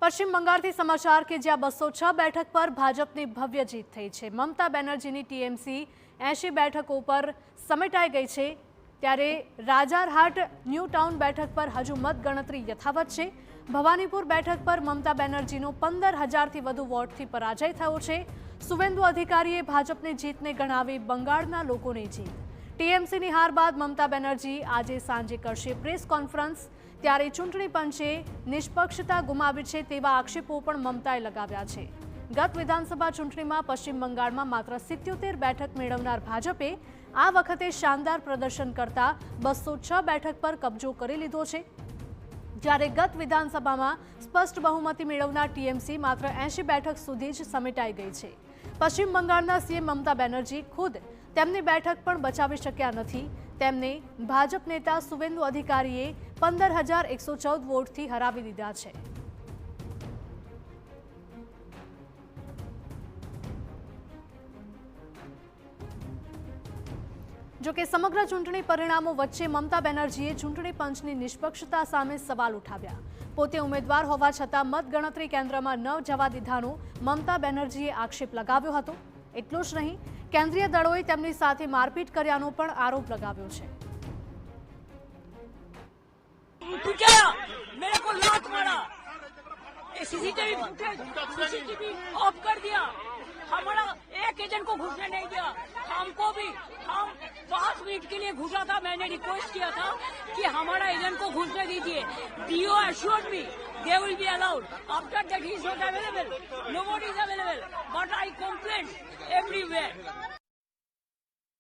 પશ્ચિમ બંગાળથી સમાચાર કે જ્યાં 206 બેઠક પર ભાજપની ભવ્ય જીત થઈ છે। મમતા બેનર્જીની ટીએમસી 80 બેઠકો પર સમેટાઈ ગઈ છે, ત્યારે રાજારહાટ ન્યૂ ટાઉન બેઠક પર હજુ મતગણતરી યથાવત છે। ભવાનીપુર બેઠક પર મમતા બેનર્જીનો 15,000થી વધુ વોટથી પરાજય થયો છે। સુવેન્દુ અધિકારીએ ભાજપની જીતને ગણાવી બંગાળના લોકોની જીત। ટીએમસીની હાર બાદ મમતા બેનર્જી આજે સાંજે કરશે પ્રેસ કોન્ફરન્સ, ત્યારે ચૂંટણી પંચે નિષ્પક્ષતા ગુમાવી છે તેવા આક્ષેપો પણ મમતાએ લગાવ્યા છે। ગત વિધાનસભા ચૂંટણીમાં પશ્ચિમ બંગાળમાં માત્ર 77 બેઠક મેળવનાર ભાજપે આ વખતે શાનદાર પ્રદર્શન કરતા 206 બેઠક પર કબજો કરી લીધો છે, જ્યારે ગત વિધાનસભામાં સ્પષ્ટ બહુમતી મેળવનાર ટીએમસી માત્ર 80 બેઠક સુધી જ સમેટાઈ ગઈ છે। પશ્ચિમ બંગાળના સીએમ મમતા બેનર્જી ખુદ તેમની બેઠક પણ બચાવી શક્યા નથી। તેમને ભાજપ નેતા સુવેન્દુ અધિકારીએ 15,114 વોટથી હરાવી દીધા છે। જોકે સમગ્ર ચૂંટણી પરિણામો વચ્ચે મમતા બેનર્જીએ ચૂંટણી પંચની નિષ્પક્ષતા સામે સવાલ ઉઠાવ્યા। પોતે ઉમેદવાર હોવા છતાં મતગણતરી કેન્દ્રમાં ન જવા દીધાનો મમતા બેનર્જીએ આક્ષેપ લગાવ્યો હતો। એટલું જ નહીં, કેન્દ્રીય દળોએ તેમની સાથે મારપીટ કર્યાનો પણ આરોપ લગાવ્યો છે। मेरे को लात मारा, सीसीटीवी ऑफ कर दिया, हमारा एक एजेंट को घुसने नहीं दिया। हमको भी हम 5 मिनट के लिए घुसा था। मैंने रिक्वेस्ट किया था कि हमारा एजेंट को घुसने दीजिए। DO assured me they will be allowed. After that he is not available, nobody is available, but I complained everywhere.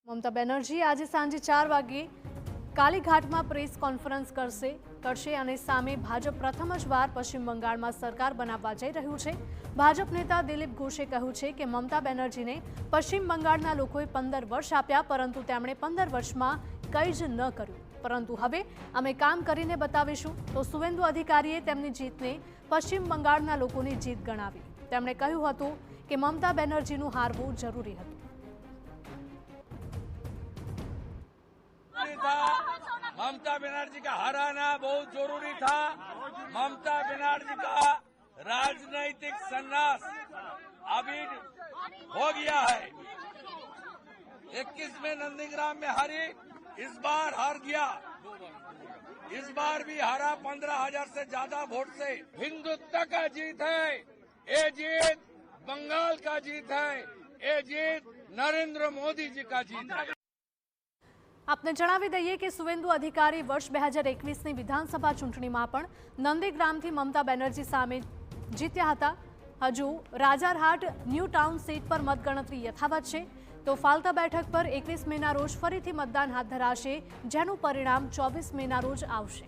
Mamata Banerjee આજે સાંજે 4 વાગે કાલીઘાટમાં પ્રેસ કોન્ફરન્સ કરશે અને સામે ભાજપ પ્રથમ જ વાર પશ્ચિમ બંગાળમાં સરકાર બનાવવા જઈ રહ્યું છે। ભાજપ નેતા દિલીપ ઘોષે કહ્યું છે કે મમતા બેનર્જીને પશ્ચિમ બંગાળના લોકોએ 15 વર્ષ આપ્યા, પરંતુ તેમણે 15 વર્ષમાં કંઈ જ ન કર્યું, પરંતુ હવે અમે કામ કરીને બતાવીશું। તો સુવેન્દુ અધિકારીએ તેમની જીતને પશ્ચિમ બંગાળના લોકોની જીત ગણાવી। તેમણે કહ્યું હતું કે મમતા બેનર્જીનું હારવું જરૂરી હતું। ममता बनर्जी का हराना बहुत जरूरी था। ममता बनर्जी का राजनीतिक संन्यास अभी हो गया है। 21 में नंदीग्राम में हारी, इस बार हार गया। इस बार भी हारा 15,000 से ज्यादा वोट से। हिंदुत्व का जीत है ये, जीत बंगाल का जीत है ये, जीत नरेंद्र मोदी जी का जीत है। આપને જણાવી દઈએ કે સુવેન્દુ અધિકારી વર્ષ 2021ની વિધાનસભા ચૂંટણીમાં પણ નંદીગ્રામથી મમતા બેનર્જી સામે જીત્યા હતા। હજુ રાજારહાટ ન્યૂ ટાઉન સીટ પર મતગણતરી યથાવત છે, તો ફાલતા બેઠક પર 21 મેના રોજ ફરીથી મતદાન હાથ ધરાશે, જેનું પરિણામ 24 મેના રોજ આવશે।